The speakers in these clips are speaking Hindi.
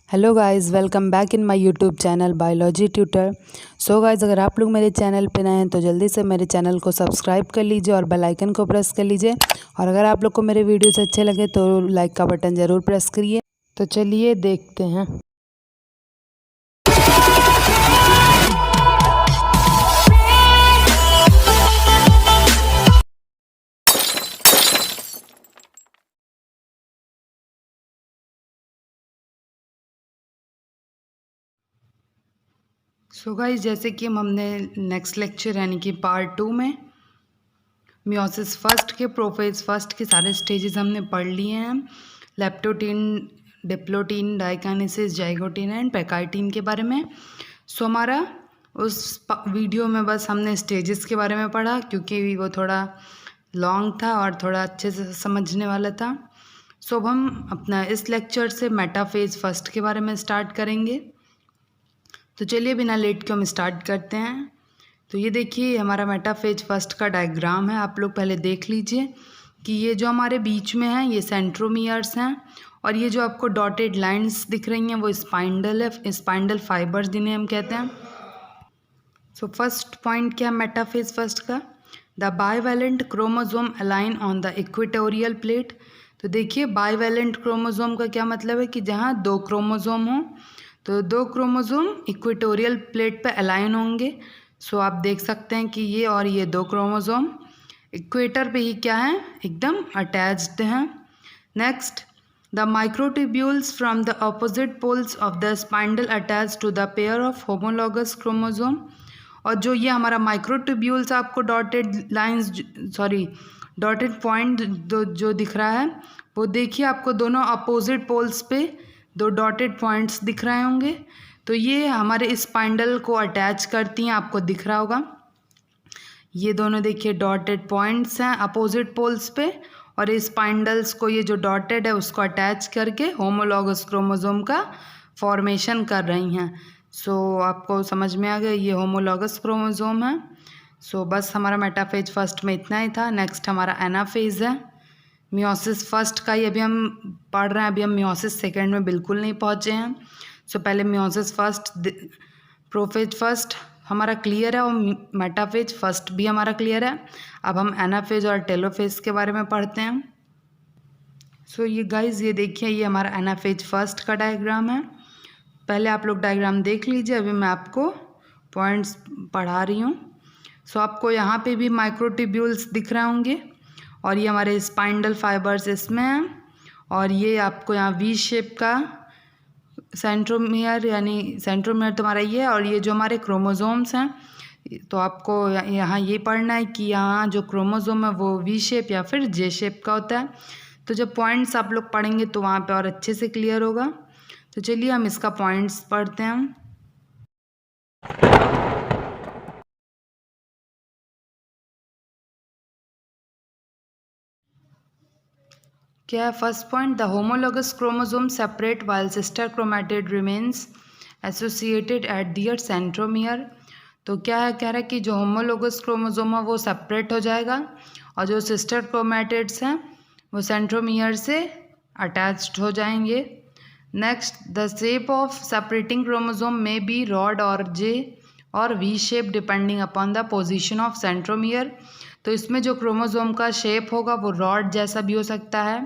Hello guys, welcome back in my YouTube channel biology tutor. So guys, अगर आप लोग मेरे चैनल पे नए हैं तो जल्दी से मेरे चैनल को सब्सक्राइब कर लीजिए और बेल आइकन को प्रेस कर लीजिए। और अगर आप लोग को मेरे वीडियोस अच्छे लगे तो लाइक का बटन ज़रूर प्रेस करिए। तो चलिए देखते हैं। सो गाइस, जैसे कि हमने नेक्स्ट लेक्चर यानी कि पार्ट 2 में मियोसिस फर्स्ट के प्रोफेज फर्स्ट के सारे स्टेजेस हमने पढ़ लिए हैं। Leptotene, diplotene, diakinesis, zygotene and pachytene के बारे में। सो हमारा उस वीडियो में बस हमने स्टेजेस के बारे में पढ़ा क्योंकि वो थोड़ा लॉन्ग था और थोड़ा अच्छे से समझने वाला था। सो अब हम अपना इस लेक्चर से मेटाफेज फर्स्ट के बारे में स्टार्ट करेंगे। तो चलिए बिना लेट के हम स्टार्ट करते हैं। तो ये देखिए हमारा मेटाफेज फर्स्ट का डायग्राम है। आप लोग पहले देख लीजिए कि ये जो हमारे बीच में है ये सेंट्रोमियर्स हैं और ये जो आपको डॉटेड लाइंस दिख रही हैं वो स्पाइंडल है, स्पाइंडल फाइबर्स जिन्हें हम कहते हैं। सो फर्स्ट पॉइंट क्या है मेटाफेज फर्स्ट का? The bivalent chromosome align on the equatorial plate. तो देखिए बाइवैलेंट क्रोमोसोम का क्या मतलब है कि जहाँ दो क्रोमोसोम हो तो दो क्रोमोसोम इक्वेटोरियल प्लेट पे अलाइन होंगे। सो आप देख सकते हैं कि ये और ये दो क्रोमोसोम इक्वेटर पे ही क्या है, एकदम अटैच्ड हैं। Next, the microtubules from the opposite poles of the spindle attach to the pair of homologous chromosome. और जो ये हमारा माइक्रोट्यूब्यूल्स आपको डॉटेड लाइंस डॉटेड पॉइंट जो दिख रहा है वो देखिए आपको दोनों अपोजिट पोल्स पे दो डॉटेड पॉइंट्स दिख रहे होंगे। तो ये हमारे स्पाइंडल को अटैच करती हैं, आपको दिख रहा होगा। ये दोनों देखिए डॉटेड पॉइंट्स हैं अपोजिट पोल्स पे और स्पाइंडल्स को ये जो डॉटेड है उसको अटैच करके होमोलॉगस क्रोमोसोम का फॉर्मेशन कर रही हैं। सो आपको समझ में आ गया ये होमोलॉगस क्रोमोसोम है। सो बस हमारा मेटाफेज फर्स्ट में इतना ही था। नेक्स्ट हमारा एनाफेज है मियोसिस फर्स्ट का, ये अभी हम पढ़ रहे हैं। अभी हम मियोसिस सेकेंड में बिल्कुल नहीं पहुँचे हैं। सो पहले मियोसिस फर्स्ट, प्रोफेज फर्स्ट हमारा क्लियर है और मेटाफेज फर्स्ट भी हमारा क्लियर है। अब हम एनाफेज और टेलोफेज के बारे में पढ़ते हैं। सो ये गाइज ये देखिए ये हमारा एनाफेज फर्स्ट का डायग्राम है। पहले आप लोग डायग्राम देख लीजिए, अभी मैं आपको पॉइंट्स पढ़ा रही हूँ। सो आपको यहाँ पे भी माइक्रोट्यूब्यूल्स दिख रहे होंगे और ये हमारे स्पाइंडल फाइबर्स इसमें हैं और ये आपको यहाँ वी शेप का सेंट्रोमियर, यानी सेंट्रोमियर तुम्हारा ये है और ये जो हमारे क्रोमोसोम्स हैं। तो आपको यहाँ ये पढ़ना है कि यहाँ जो क्रोमोसोम है वो वी शेप या फिर जे शेप का होता है। तो जब पॉइंट्स आप लोग पढ़ेंगे तो वहाँ पे और अच्छे से क्लियर होगा। तो चलिए हम इसका पॉइंट्स पढ़ते हैं। क्या है first point? The homologous chromosome separate while sister chromatid remains associated at their centromere. तो क्या है, कह रहा है कि जो होमोलॉगस क्रोमोसोम है वो सेपरेट हो जाएगा और जो सिस्टर क्रोमैटिड्स हैं वो सेंट्रोमियर से अटैच्ड हो जाएंगे। Next, the shape of separating chromosome may be rod और जे और V shape depending upon the position of centromere. तो इसमें जो क्रोमोसोम का शेप होगा वो रॉड जैसा भी हो सकता है,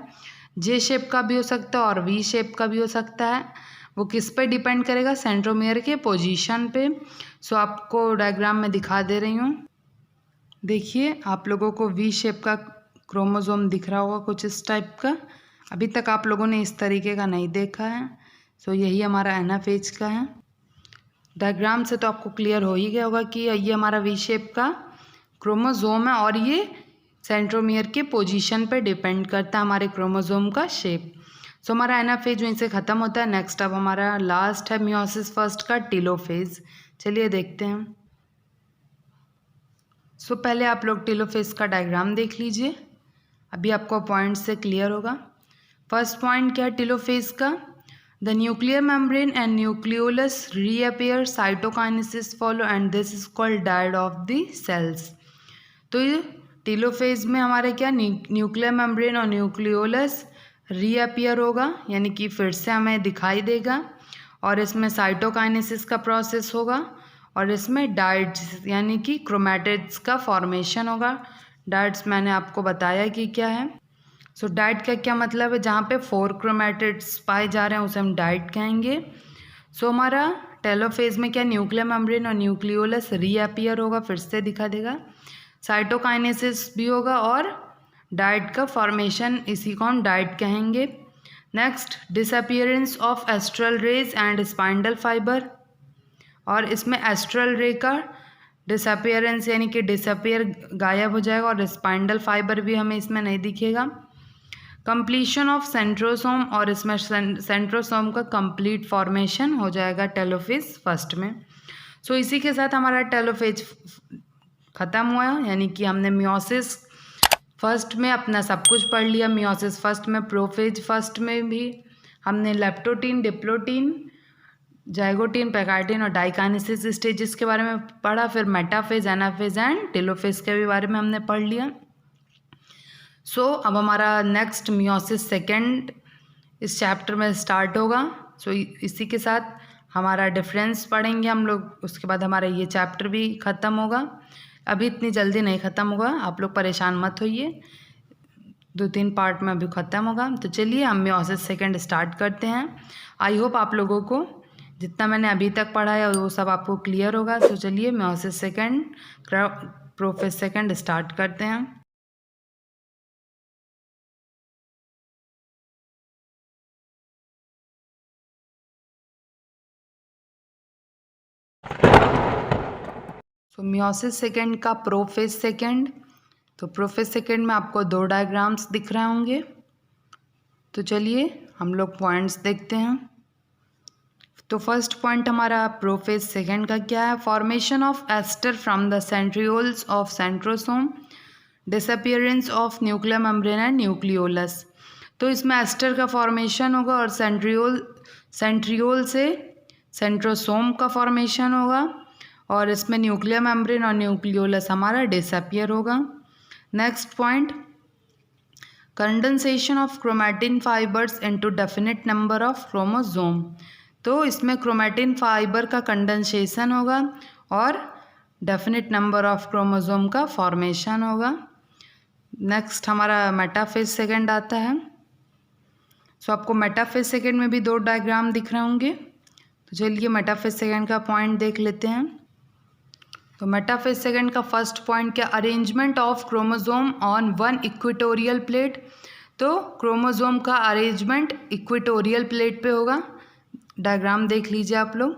जे शेप का भी हो सकता है और वी शेप का भी हो सकता है। वो किस पे डिपेंड करेगा? सेंट्रोमियर के पोजीशन पे। सो आपको डायग्राम में दिखा दे रही हूँ। देखिए आप लोगों को वी शेप का क्रोमोसोम दिख रहा होगा कुछ इस टाइप का। अभी तक आप लोगों ने इस तरीके का नहीं देखा है। सो यही हमारा एनाफेज का है। डायग्राम से तो आपको क्लियर हो ही गया होगा कि ये हमारा वी शेप का क्रोमोसोम है और ये सेंट्रोमियर के पोजीशन पे डिपेंड करता है हमारे क्रोमोसोम का शेप। सो हमारा एनाफेज वहीं से ख़त्म होता है। नेक्स्ट अब हमारा लास्ट है मियोसिस फर्स्ट का टेलोफेज। चलिए देखते हैं। सो पहले आप लोग टेलोफेज का डायग्राम देख लीजिए, अभी आपको पॉइंट से क्लियर होगा। फर्स्ट पॉइंट क्या है टेलोफेज का? The nuclear membrane and nucleolus reappear, cytokinesis follow and this is called dyad of the cells. तो ये टेलोफेज में हमारे क्या न्यूक्लियर मेम्ब्रेन और न्यूक्लियोलस रीअपियर होगा, यानी कि फिर से हमें दिखाई देगा। और इसमें साइटोकाइनेसिस का प्रोसेस होगा और इसमें डाइट्स यानी कि क्रोमैटिड्स का फॉर्मेशन होगा। डाइट्स मैंने आपको बताया कि क्या है। सो डाइट का क्या मतलब है, जहाँ पे 4 क्रोमैटिड्स पाए जा रहे हैं उसे हम डाइट कहेंगे। सो हमारा टेलोफेज में क्या न्यूक्लियर मेम्ब्रेन और न्यूक्लियोलस रीअपियर होगा, फिर से दिखा देगा। साइटोकाइनेसिस भी होगा और डाइट का फॉर्मेशन, इसी को हम डाइट कहेंगे। Next, disappearance of astral rays and spindle fiber, और इसमें एस्ट्रल रे का डिसअपियरेंस यानी कि डिसअपियर गायब हो जाएगा और स्पाइंडल फाइबर भी हमें इसमें नहीं दिखेगा। कंप्लीशन ऑफ सेंट्रोसोम, और इसमें सेंट्रोसोम का कंप्लीट फॉर्मेशन हो जाएगा टेलोफेज फर्स्ट में। सो इसी के साथ हमारा टेलोफेज ख़त्म हुआ, यानी कि हमने मियोसिस फर्स्ट में अपना सब कुछ पढ़ लिया। मियोसिस फर्स्ट में, प्रोफेज फर्स्ट में भी हमने लेप्टोटीन, डिप्लोटीन, जाइगोटीन, पैकार्टीन और डाइकाइनेसिस स्टेजेस के बारे में पढ़ा। फिर मेटाफेज, एनाफेज एंड टेलोफेज के भी बारे में हमने पढ़ लिया। सो अब हमारा नेक्स्ट मियोसिस सेकेंड इस चैप्टर में स्टार्ट होगा। सो इसी के साथ हमारा डिफरेंस पढ़ेंगे हम लोग, उसके बाद हमारा ये चैप्टर भी ख़त्म होगा। अभी इतनी जल्दी नहीं ख़त्म होगा, आप लोग परेशान मत होइए, 2-3 पार्ट में अभी ख़त्म होगा। तो चलिए हम मियोसिस सेकेंड स्टार्ट करते हैं। आई होप आप लोगों को जितना मैंने अभी तक पढ़ा है वो सब आपको क्लियर होगा। तो चलिए meiosis second, prophase second start करते हैं। तो मियोसिस सेकेंड का प्रोफेज सेकेंड, तो प्रोफेज सेकेंड में आपको 2 डायग्राम्स दिख रहे होंगे। तो चलिए हम लोग पॉइंट्स देखते हैं। तो फर्स्ट पॉइंट हमारा प्रोफेज सेकेंड का क्या है, formation of aster from the centrioles of centrosome, disappearance of nuclear membrane and nucleolus. तो इसमें एस्टर का फॉर्मेशन होगा और सेंट्रियोल से सेंट्रोसोम का फॉर्मेशन होगा और इसमें न्यूक्लियर मेम्ब्रेन और न्यूक्लियोलस हमारा डिसअपियर होगा। Next point, condensation of chromatin fibres into definite number of chromosome. तो इसमें क्रोमैटिन फाइबर का कंडेंसेशन होगा और डेफिनेट नंबर ऑफ क्रोमोसोम का फॉर्मेशन होगा। नेक्स्ट हमारा मेटाफेज सेकेंड आता है। सो आपको मेटाफेज सेकेंड में भी 2 डायग्राम दिख रहे होंगे। तो चलिए मेटाफेज सेकेंड का पॉइंट देख लेते हैं। तो मेटाफेज सेकेंड का फर्स्ट पॉइंट क्या, arrangement of chromosome on 1 equatorial plate. तो क्रोमोसोम का अरेंजमेंट इक्वेटोरियल प्लेट पे होगा। डायग्राम देख लीजिए आप लोग,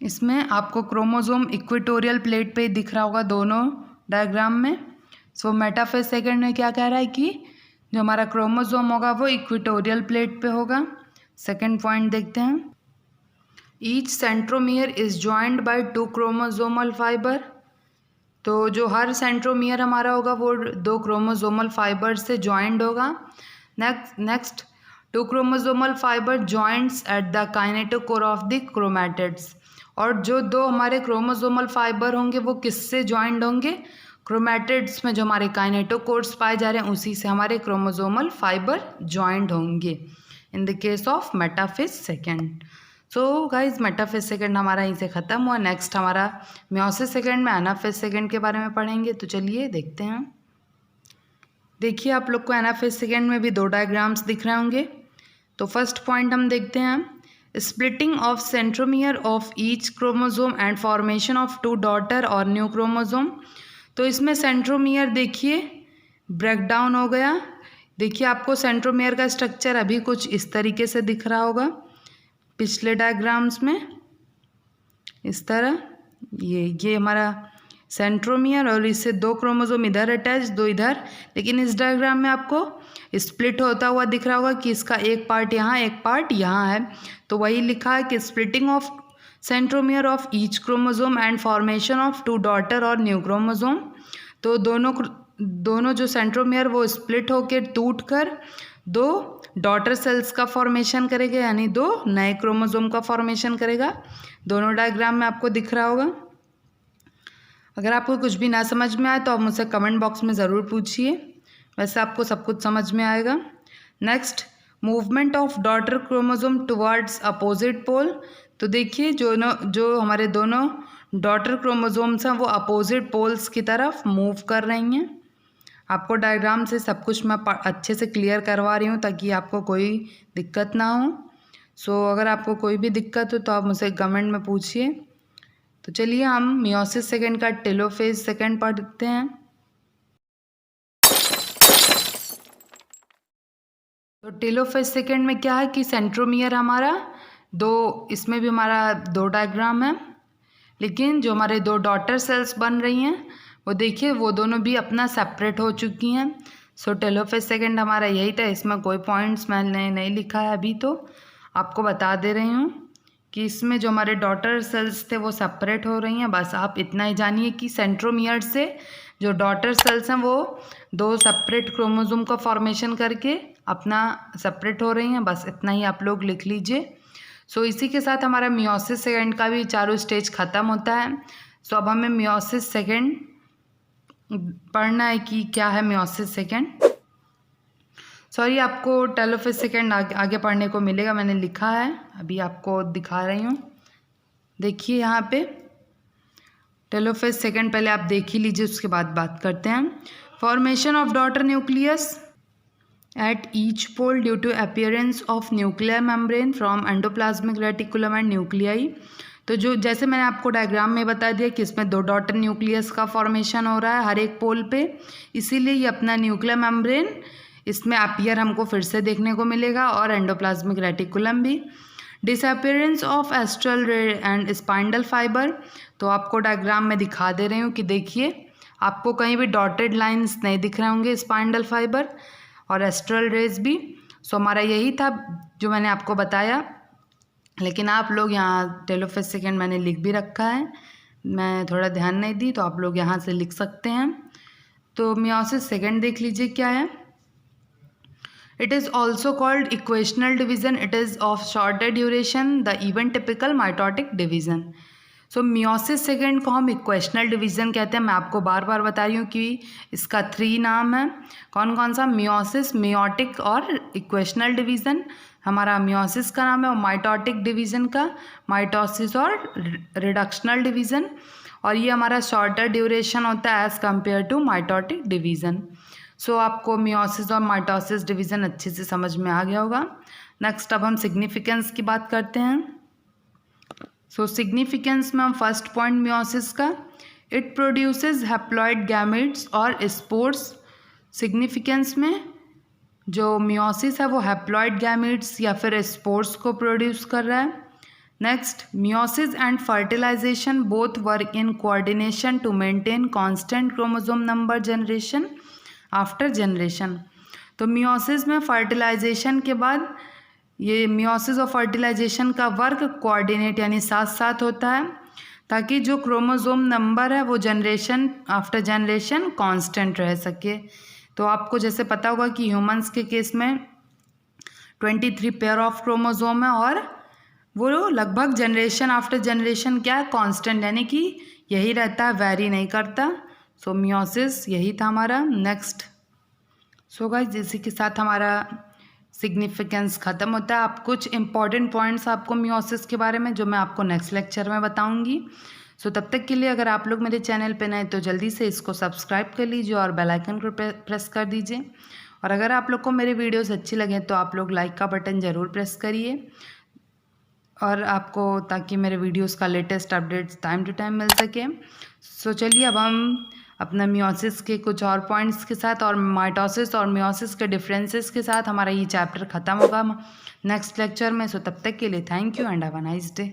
इसमें आपको क्रोमोसोम इक्वेटोरियल प्लेट पे दिख रहा होगा दोनों डायग्राम में। सो मेटाफेज सेकेंड में क्या कह रहा है कि जो हमारा क्रोमोसोम होगा वो इक्वेटोरियल प्लेट पे होगा। सेकेंड पॉइंट देखते हैं, each centromere is joined by 2 chromosomal fibre. तो जो हर सेंट्रोमियर हमारा होगा वो 2 क्रोमोसोमल फाइबर से जॉइंड होगा। Next 2 chromosomal fibre joints at the kinetochore of the chromatids. और जो 2 हमारे क्रोमोसोमल फाइबर होंगे वो किससे जॉइंड होंगे, क्रोमैटिड्स में जो हमारे काइनेटोकोर्स पाए जा रहे हैं उसी से हमारे क्रोमोसोमल फाइबर जॉइंड होंगे in the case of metaphase second. So guys metaphase second हमारा यहीं से ख़त्म हुआ। नेक्स्ट हमारा मियोसिस सेकेंड में एनाफेज सेकेंड के बारे में पढ़ेंगे। तो चलिए देखते हैं। देखिए आप लोग को एनाफेज सेकेंड में भी 2 डायग्राम्स दिख रहे होंगे। तो फर्स्ट पॉइंट हम देखते हैं, splitting of centromere of each chromosome and formation of 2 daughter और न्यू क्रोमोसोम। तो इसमें सेंट्रोमियर देखिए ब्रेक डाउन हो गया। देखिए आपको सेंट्रोमियर का स्ट्रक्चर अभी कुछ इस तरीके से दिख रहा होगा पिछले डायग्राम्स में, इस तरह ये हमारा सेंट्रोमियर और इससे 2 क्रोमोसोम इधर अटैच, 2 इधर। लेकिन इस डायग्राम में आपको स्प्लिट होता हुआ दिख रहा होगा कि इसका एक पार्ट यहाँ, एक पार्ट यहाँ है। तो वही लिखा है कि splitting of centromere of each chromosome and formation of 2 daughter और न्यू क्रोमोसोम। तो दोनों जो सेंट्रोमियर वो स्प्लिट होकर टूट कर 2 डॉटर सेल्स का फॉर्मेशन करेगा, यानी 2 नए क्रोमोसोम का फॉर्मेशन करेगा। दोनों डायग्राम में आपको दिख रहा होगा। अगर आपको कुछ भी ना समझ में आए तो आप मुझसे कमेंट बॉक्स में ज़रूर पूछिए, वैसे आपको सब कुछ समझ में आएगा। Next movement of daughter chromosome towards opposite pole. तो देखिए जो हमारे दोनों डॉटर क्रोमोसोम्स हैं वो अपोजिट पोल्स की तरफ मूव कर रही हैं। आपको डायग्राम से सब कुछ मैं अच्छे से क्लियर करवा रही हूँ ताकि आपको कोई दिक्कत ना हो। सो अगर आपको कोई भी दिक्कत हो तो आप मुझसे कमेंट में पूछिए। तो चलिए हम मियोसिस सेकेंड का टेलोफेज सेकेंड पढ़ते हैं। तो टेलोफेज सेकेंड में क्या है कि सेंट्रोमियर हमारा इसमें भी हमारा 2 डायग्राम है, लेकिन जो हमारे 2 डॉटर सेल्स बन रही हैं वो देखिए वो दोनों भी अपना सेपरेट हो चुकी हैं। सो टेलोफेज सेकेंड हमारा यही था, इसमें कोई पॉइंट्स मैंने नहीं लिखा है, अभी तो आपको बता दे रही हूँ कि इसमें जो हमारे डॉटर सेल्स थे वो सेपरेट हो रही हैं। बस आप इतना ही जानिए कि सेंट्रोमियर से जो डॉटर सेल्स हैं वो 2 सेपरेट क्रोमोसोम का फॉर्मेशन करके अपना सेपरेट हो रही हैं। बस इतना ही आप लोग लिख लीजिए। सो इसी के साथ हमारा मियोसिस सेकेंड का भी चारों स्टेज ख़त्म होता है। सो अब हमें मियोसिस सेकेंड पढ़ना है कि क्या है मियोसिस सेकेंड। सॉरी, आपको टेलोफेज सेकेंड आगे पढ़ने को मिलेगा, मैंने लिखा है, अभी आपको दिखा रही हूँ। देखिए यहाँ पे टेलोफेज सेकेंड पहले आप देख ही लीजिए, उसके बाद बात करते हैं। Formation of daughter nucleus at each pole due to appearance of nuclear membrane from endoplasmic reticulum and nuclei। तो जो जैसे मैंने आपको डायग्राम में बता दिया कि इसमें 2 डॉटर न्यूक्लियस का फॉर्मेशन हो रहा है हर एक पोल पे, इसीलिए ये अपना न्यूक्लियर मेम्ब्रेन इसमें अपीयर हमको फिर से देखने को मिलेगा और एंडोप्लाज्मिक रेटिकुलम भी। डिसअपीयरेंस ऑफ एस्ट्रल रे एंड स्पाइंडल फाइबर, तो आपको डायग्राम में दिखा दे रही हूँ कि देखिए आपको कहीं भी डॉटेड लाइन्स नहीं दिख रहे होंगे स्पाइंडल फाइबर और एस्ट्रल रेज भी। सो हमारा यही था जो मैंने आपको बताया, लेकिन आप लोग यहाँ टेलोफेज सेकेंड मैंने लिख भी रखा है, मैं थोड़ा ध्यान नहीं दी, तो आप लोग यहाँ से लिख सकते हैं। तो मियोसिस सेकेंड देख लीजिए क्या है। It is also called equational division, it is of shorter duration, the even typical mitotic division. So meiosis second को हम इक्वेशनल डिवीज़न कहते हैं। मैं आपको बार बार बता रही हूँ कि इसका 3 नाम है। कौन कौन सा? मियोसिस, मियोटिक और इक्वेशनल डिवीज़न। हमारा मियोसिस का नाम है और माइटोटिक डिवीज़न का माइटोसिस और रिडक्शनल डिवीज़न। और ये हमारा शॉर्टर ड्यूरेशन होता है as compare to mitotic division. So आपको मियोसिस और माइटोसिस डिवीज़न अच्छे से समझ में आ गया होगा। नेक्स्ट अब हम सिग्निफिकेंस की बात करते हैं। सो सिग्निफिकेंस में हम फर्स्ट पॉइंट मियोसिस का, इट प्रोड्यूसेस हैप्लॉइड गैमेट्स और स्पोर्स। सिग्निफिकेंस में जो मियोसिस है वो हैप्लॉइड गैमेट्स या फिर स्पोर्स को प्रोड्यूस कर रहा है। Next, meiosis and fertilization both work in coordination to maintain constant chromosome number generation after generation. तो मियोसिस में फर्टिलाइजेशन के बाद ये मियोसिस और फर्टिलाइजेशन का वर्क कोऑर्डिनेट यानी साथ साथ होता है ताकि जो क्रोमोसोम नंबर है वो जनरेशन आफ्टर जनरेशन कांस्टेंट रह सके। तो आपको जैसे पता होगा कि ह्यूमंस के केस में 23 पेयर ऑफ क्रोमोसोम है और वो लगभग जनरेशन आफ्टर जनरेशन क्या है, कांस्टेंट, यानी कि यही रहता है, वेरी नहीं करता। सो मियोसिस यही था हमारा। नेक्स्ट, सो गाइस इसी के साथ हमारा सिग्निफिकेंस ख़त्म होता है। आप कुछ इंपॉर्टेंट पॉइंट्स आपको मियोसिस के बारे में जो मैं आपको नेक्स्ट लेक्चर में बताऊंगी। सो तब तक के लिए अगर आप लोग मेरे चैनल पे नए तो जल्दी से इसको सब्सक्राइब कर लीजिए और बेल आइकन को प्रेस कर दीजिए। और अगर आप लोग को मेरे वीडियोस अच्छी लगे तो आप लोग लाइक का बटन ज़रूर प्रेस करिए और आपको ताकि मेरे वीडियोस का latest updates time to time मिल सके। सो चलिए अब हम अपना मियोसिस के कुछ और पॉइंट्स के साथ और माइटोसिस और मियोसिस के डिफरेंसेस के साथ हमारा ये चैप्टर ख़त्म होगा नेक्स्ट लेक्चर में। सो तब तक के लिए thank you and have a nice day.